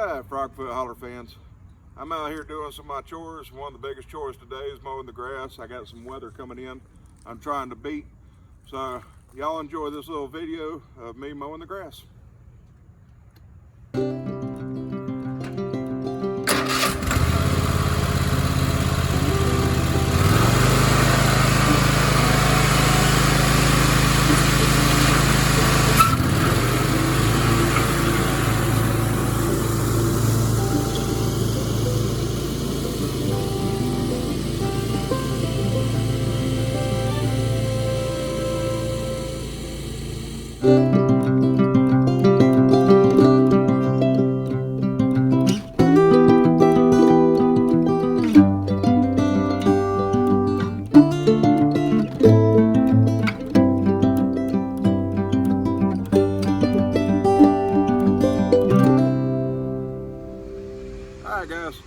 Alright, Frogfoot Holler fans. I'm out here doing some of my chores. One of the biggest chores today is mowing the grass. I got some weather coming in I'm trying to beat. So y'all enjoy this little video of me mowing the grass. Alright guys,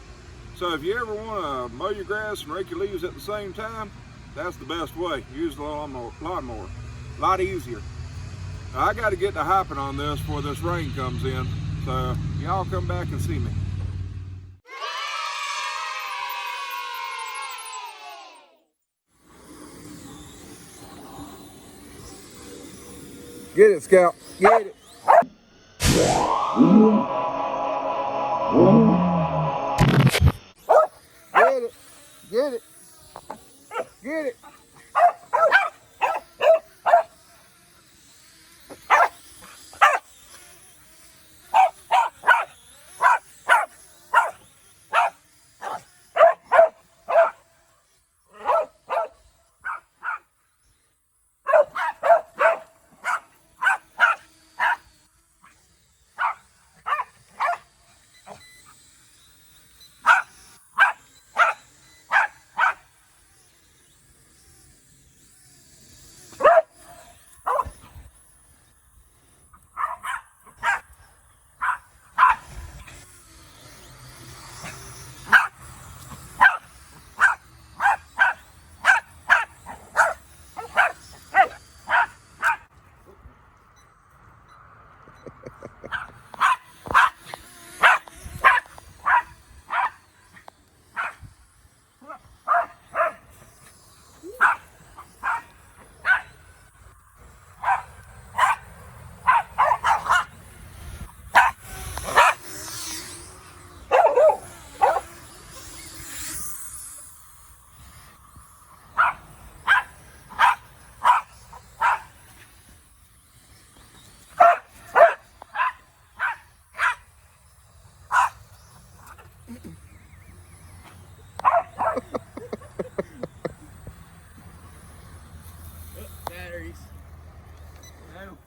so if you ever want to mow your grass and rake your leaves at the same time, that's the best way. Use the lawnmower. A lot easier. Now, I got to get to hopping on this before this rain comes in, so y'all come back and see me. Get it, Scout. Get it. Get it. Get it. Get it. Batteries. No.